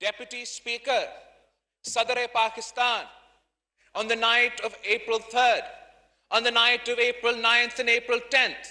Deputy Speaker, Sadr-e-Pakistan, on the night of April 3rd, on the night of April 9th and April 10th,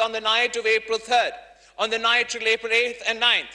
on the night of April 3rd, on the night of April 8th and 9th,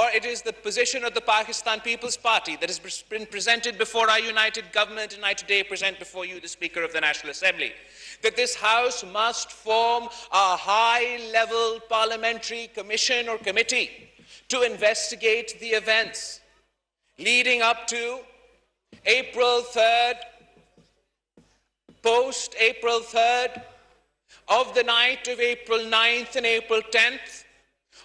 or it is the position of the Pakistan People's Party that has been presented before our united government, and I today present before you the Speaker of the National Assembly, that this House must form a high-level parliamentary commission or committee to investigate the events leading up to April 3rd, post-April 3rd, of the night of April 9th and April 10th,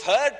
3rd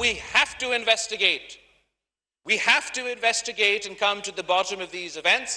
we have to investigate. We have to investigate and come to the bottom of these events.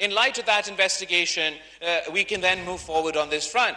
in light of that investigation, we can then move forward on this front.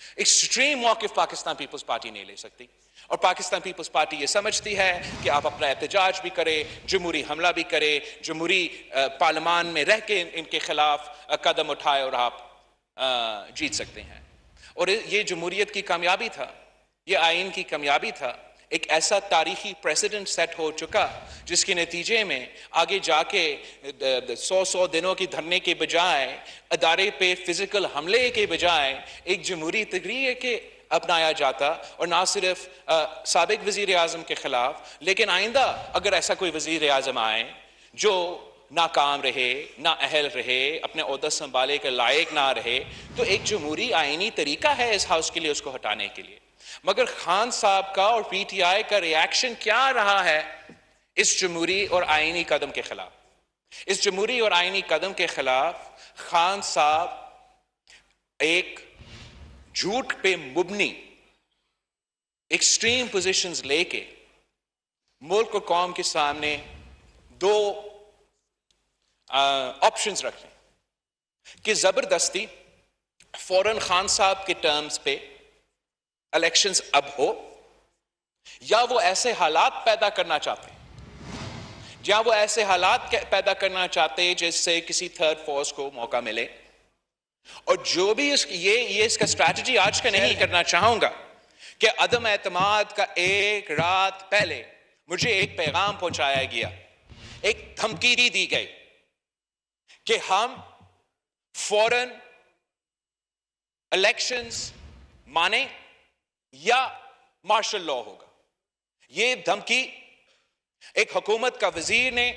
Extreme موقف Pakistan Peoples party نہیں لے سکتی، اور Pakistan Peoples party یہ سمجھتی ہے کہ آپ اپنا احتجاج بھی کرے، جمہوری حملہ بھی کرے، جمہوری پارلیمان میں رہ کے ان کے خلاف قدم اٹھائے اور آپ جیت سکتے ہیں۔ اور یہ جمہوریت کی کامیابی تھا، یہ آئین کی کامیابی تھا، ایک ایسا تاریخی پریسیڈنٹ سیٹ ہو چکا جس کے نتیجے میں آگے جا کے 100 دنوں کی دھرنے کے بجائے، ادارے پہ فزیکل حملے کے بجائے ایک جمہوری طریقے اپنایا جاتا، اور نہ صرف سابق وزیر اعظم کے خلاف، لیکن آئندہ اگر ایسا کوئی وزیر اعظم آئے جو ناکام رہے، نا اہل رہے، اپنے عہدہ سنبھالے کے لائق نہ رہے، تو ایک جمہوری آئینی طریقہ ہے اس ہاؤس کے لیے اس کو ہٹانے کے لیے۔ مگر خان صاحب کا اور پی ٹی آئی کا ریاکشن کیا رہا ہے اس جمہوری اور آئینی قدم کے خلاف؟ اس جمہوری اور آئینی قدم کے خلاف خان صاحب ایک جھوٹ پہ مبنی ایکسٹریم پوزیشنز لے کے ملک اور قوم کے سامنے دو آپشنز رکھ رہے ہیں کہ زبردستی فوراً خان صاحب کے ٹرمز پہ الیکشنز اب ہو، یا وہ ایسے حالات پیدا کرنا چاہتے ہیں، یا وہ ایسے حالات پیدا کرنا چاہتے ہیں جس سے کسی تھرڈ فورس کو موقع ملے۔ اور جو بھی یہ اس کا اسٹریٹجی آج کا نہیں کرنا چاہوں گا کہ عدم اعتماد کا ایک رات پہلے مجھے ایک پیغام پہنچایا گیا، ایک دھمکی دی گئی کہ ہم فوراً الیکشنز مانیں یا مارشل لا ہوگا۔ یہ دھمکی ایک حکومت کا وزیر نے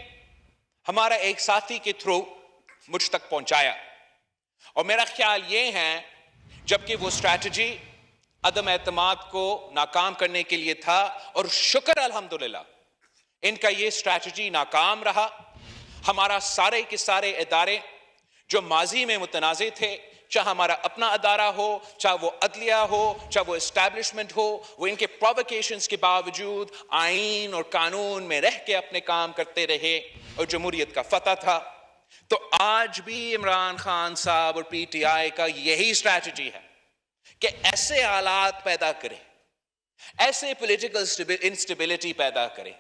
ہمارا ایک ساتھی کے تھرو مجھ تک پہنچایا، اور میرا خیال یہ ہے جبکہ وہ اسٹریٹجی عدم اعتماد کو ناکام کرنے کے لیے تھا، اور شکر الحمدللہ ان کا یہ اسٹریٹجی ناکام رہا۔ ہمارا سارے کے سارے ادارے جو ماضی میں متنازع تھے، چاہے ہمارا اپنا ادارہ ہو، چاہے وہ عدلیہ ہو، چاہے وہ اسٹیبلشمنٹ ہو، وہ ان کے پرووکیشنز کے باوجود آئین اور قانون میں رہ کے اپنے کام کرتے رہے، اور جمہوریت کا فتح تھا۔ تو آج بھی عمران خان صاحب اور پی ٹی آئی کا یہی اسٹریٹجی ہے کہ ایسے حالات پیدا کرے، ایسے پولیٹیکل انسٹیبلٹی پیدا کرے،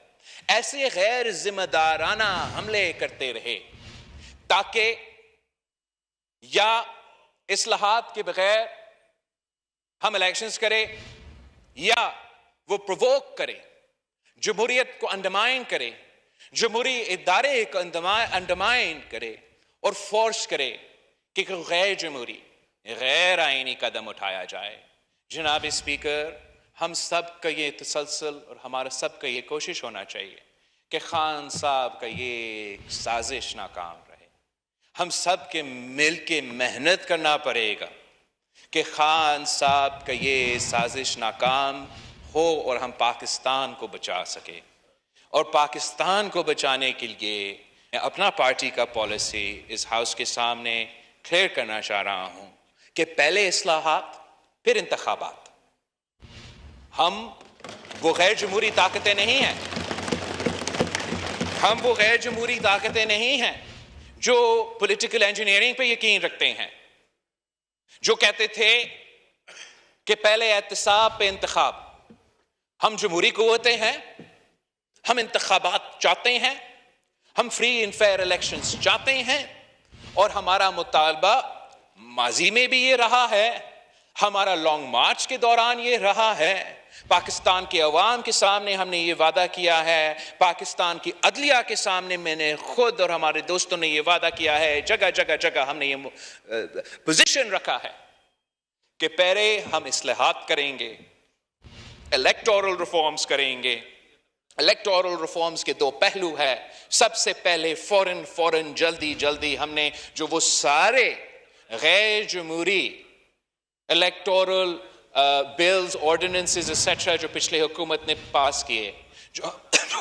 ایسے غیر ذمہ دارانہ حملے کرتے رہے، تاکہ یا اصلاحات کے بغیر ہم الیکشنز کرے، یا وہ پرووک کرے، جمہوریت کو انڈرمائن کرے، جمہوری ادارے کو انڈرمائن کرے، اور فورس کرے کہ غیر جمہوری، غیر آئینی قدم اٹھایا جائے۔ جناب اسپیکر، ہم سب کا یہ تسلسل اور ہمارا سب کا یہ کوشش ہونا چاہیے کہ خان صاحب کا یہ سازش ناکام رہے۔ ہم سب کے مل کے محنت کرنا پڑے گا کہ خان صاحب کا یہ سازش ناکام ہو اور ہم پاکستان کو بچا سکیں۔ اور پاکستان کو بچانے کے لیے میں اپنا پارٹی کا پالیسی اس ہاؤس کے سامنے کلیئر کرنا چاہ رہا ہوں کہ پہلے اصلاحات، پھر انتخابات۔ ہم وہ غیر جمہوری طاقتیں نہیں ہیں، ہم وہ غیر جمہوری طاقتیں نہیں ہیں جو پولیٹیکل انجینئرنگ پہ یقین رکھتے ہیں، جو کہتے تھے کہ پہلے احتساب پہ انتخاب۔ ہم جمہوری قوتیں ہیں، ہم انتخابات چاہتے ہیں، ہم فری اینڈ فیئر الیکشنز چاہتے ہیں، اور ہمارا مطالبہ ماضی میں بھی یہ رہا ہے، ہمارا لانگ مارچ کے دوران یہ رہا ہے، پاکستان کے عوام کے سامنے ہم نے یہ وعدہ کیا ہے، پاکستان کی عدلیہ کے سامنے میں نے خود اور ہمارے دوستوں نے یہ وعدہ کیا ہے، جگہ جگہ ہم نے یہ پوزیشن رکھا ہے کہ پہلے ہم اصلاحات کریں گے، الیکٹورل ریفارمز کریں گے۔ الیکٹورل ریفارمز کے دو پہلو ہے۔ سب سے پہلے فوراً جلدی ہم نے جو وہ سارے غیر جمہوری الیکٹورل بلز، آرڈیننسز ایٹسٹرا جو پچھلے حکومت نے پاس کیے، جو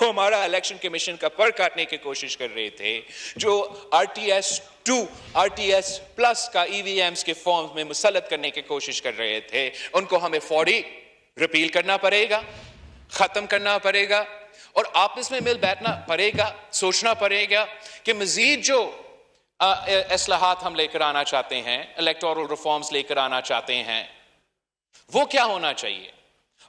ہمارا الیکشن کمیشن کا پر کاٹنے کی کوشش کر رہے تھے، جو RTS-2 RTS+ کا EVMs کے فارمز میں مسلط کرنے کی کوشش کر رہے تھے، ان کو ہمیں فوری ریپیل کرنا پڑے گا، ختم کرنا پڑے گا، اور آپس میں مل بیٹھنا پڑے گا، سوچنا پڑے گا کہ مزید جو اصلاحات ہم لے کر آنا چاہتے ہیں، الیکٹورل ریفارمز لے کر آنا چاہتے ہیں، وہ کیا ہونا چاہیے؟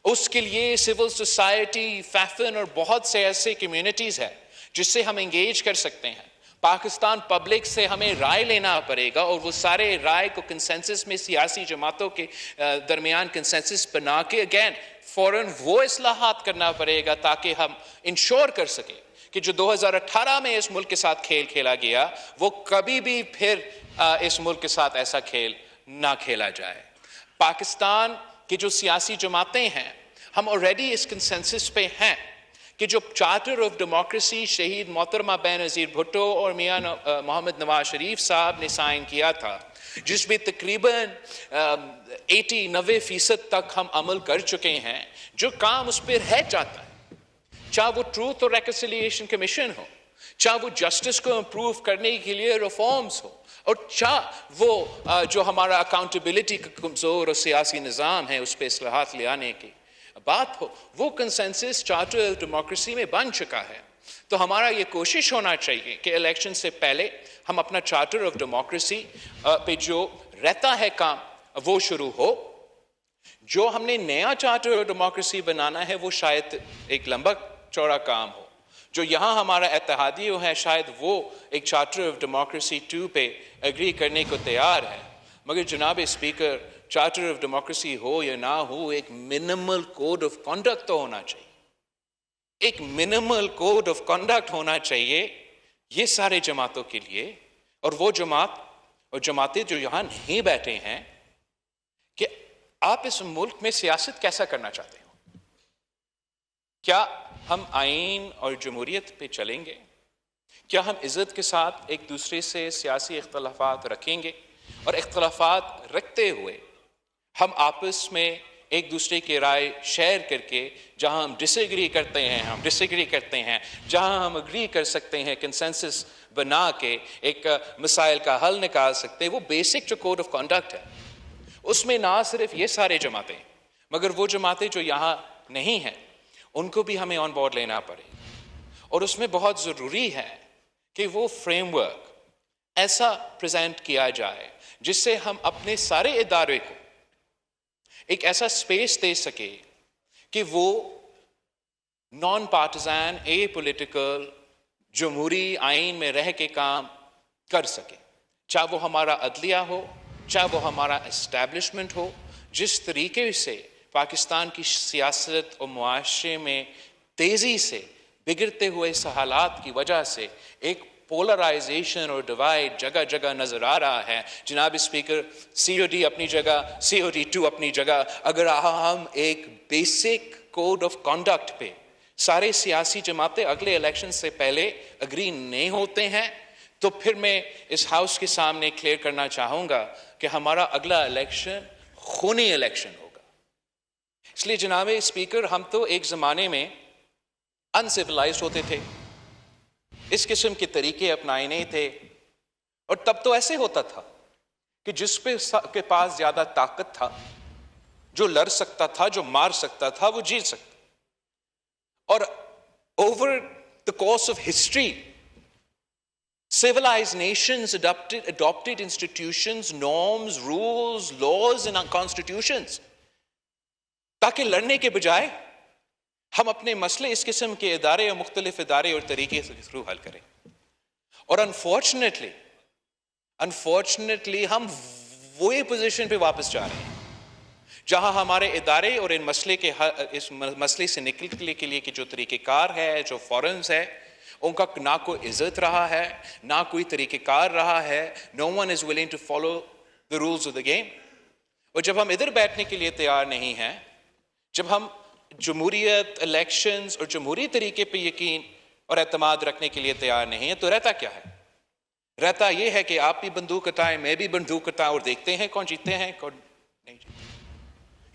اس کے لیے سول سوسائٹی، فیفن اور بہت سے ایسے کمیونٹیز ہیں جس سے ہم انگیج کر سکتے ہیں. پاکستان پبلک سے ہمیں رائے لینا پڑے گا اور وہ سارے رائے کو کنسنسس میں سیاسی جماعتوں کے درمیان کنسنسس بنا کے اگین فوراً وہ اصلاحات کرنا پڑے گا تاکہ ہم انشور کر سکیں کہ جو 2018 میں اس ملک کے ساتھ کھیل کھیلا گیا وہ کبھی بھی پھر اس ملک کے ساتھ ایسا کھیل نہ کھیلا جائے. پاکستان کی جو سیاسی جماعتیں ہیں ہم آلریڈی اس کنسنسس پہ ہیں کہ جو چارٹر آف ڈیموکریسی شہید محترمہ بے نظیر بھٹو اور میاں محمد نواز شریف صاحب نے سائن کیا تھا، جس میں تقریباً 90% تک ہم عمل کر چکے ہیں، جو کام اس پہ رہ جاتا ہے، چاہے وہ ٹروتھ اور ریکنسیلیشن کمیشن ہو، چاہے وہ جسٹس کو امپروو کرنے کے لیے ریفارمز ہو، اور چاہے وہ جو ہمارا اکاؤنٹیبلٹی کا کمزور اور سیاسی نظام ہے اس پہ اصلاحات لے آنے کی بات ہو، وہ کنسنسس چارٹر آف ڈیموکریسی میں بن چکا ہے. تو ہمارا یہ کوشش ہونا چاہیے کہ الیکشن سے پہلے ہم اپنا چارٹر آف ڈیموکریسی پہ جو رہتا ہے کام وہ شروع ہو. جو ہم نے نیا چارٹر آف ڈیموکریسی بنانا ہے وہ شاید ایک لمبا چوڑا کام ہو. جو یہاں ہمارا اتحادی ہے شاید وہ ایک چارٹر آف ڈیموکریسی 2 پہ اگری کرنے کو تیار ہے، مگر جناب اسپیکر چارٹر آف ڈیموکریسی ہو یا نہ ہو ایک منیمل کوڈ آف کنڈکٹ تو ہونا چاہیے. ایک منیمل کوڈ آف کنڈکٹ ہونا چاہیے یہ سارے جماعتوں کے لیے. اور وہ جماعت اور جماعتیں جو یہاں نہیں بیٹھے ہیں کہ آپ اس ملک میں سیاست کیسا کرنا چاہتے ہو؟ کیا ہم آئین اور جمہوریت پہ چلیں گے؟ کیا ہم عزت کے ساتھ ایک دوسرے سے سیاسی اختلافات رکھیں گے اور اختلافات رکھتے ہوئے ہم آپس میں ایک دوسرے کی رائے شیئر کر کے جہاں ہم ڈس ایگری کرتے ہیں جہاں ہم اگری کر سکتے ہیں کنسنسس بنا کے ایک مسائل کا حل نکال سکتے ہیں. وہ بیسک جو کوڈ آف کنڈکٹ ہے اس میں نہ صرف یہ سارے جماعتیں مگر وہ جماعتیں جو یہاں نہیں ہیں ان کو بھی ہمیں آن بورڈ لینا پڑے. اور اس میں بہت ضروری ہے کہ وہ فریم ورک ایسا پریزنٹ کیا جائے جس سے ہم اپنے سارے ادارے کو ایک ایسا سپیس دے سکے کہ وہ نان پارٹیزن اے پولیٹیکل جمہوری آئین میں رہ کے کام کر سکے. چاہے وہ ہمارا عدلیہ ہو، چاہے وہ ہمارا اسٹیبلشمنٹ ہو. جس طریقے سے پاکستان کی سیاست اور معاشرے میں تیزی سے بگڑتے ہوئے اس حالات کی وجہ سے ایک پولرائزیشن اور ڈیوائڈ جگہ جگہ نظر آ رہا ہے. جناب اسپیکر COD اپنی جگہ، COD 2 اپنی جگہ. اگر ہم ایک بیسک کوڈ آف کنڈکٹ پہ سارے سیاسی جماعتیں اگلے الیکشن سے پہلے اگری نہیں ہوتے ہیں تو پھر میں اس ہاؤس کے سامنے کلیئر کرنا چاہوں گا کہ ہمارا اگلا الیکشن خونی الیکشن ہوگا. اس لیے جناب اسپیکر ہم تو ایک زمانے میں انسیولائزڈ ہوتے تھے، اس قسم کے طریقے اپنائے نہیں تھے. اور تب تو ایسے ہوتا تھا کہ جس کے پاس زیادہ طاقت تھا، جو لڑ سکتا تھا، جو مار سکتا تھا، وہ جیت سکتا. اور over the course of history, civilized nations adopted institutions, norms, rules, laws and constitutions تاکہ لڑنے کے بجائے ہم اپنے مسئلے اس قسم کے ادارے اور مختلف ادارے اور طریقے سے تھرو حل کریں. اور انفارچونیٹلی ہم وہی پوزیشن پہ واپس جا رہے ہیں جہاں ہمارے ادارے اور اس مسئلے سے نکلنے کے لیے کہ جو طریقہ کار ہے، جو فورمز ہے، ان کا نہ کوئی عزت رہا ہے، نہ کوئی طریقہ کار رہا ہے. No one is willing to follow the rules of the game. اور جب ہم ادھر بیٹھنے کے لیے تیار نہیں ہیں، جب ہم جمہوریت، الیکشنز اور جمہوری طریقے پہ یقین اور اعتماد رکھنے کے لیے تیار نہیں ہیں تو رہتا کیا ہے؟ رہتا یہ ہے کہ آپ بھی بندوق اٹھائیں، میں بھی بندوق اٹھاؤں اور دیکھتے ہیں کون جیتے ہیں کون نہیں جیتے.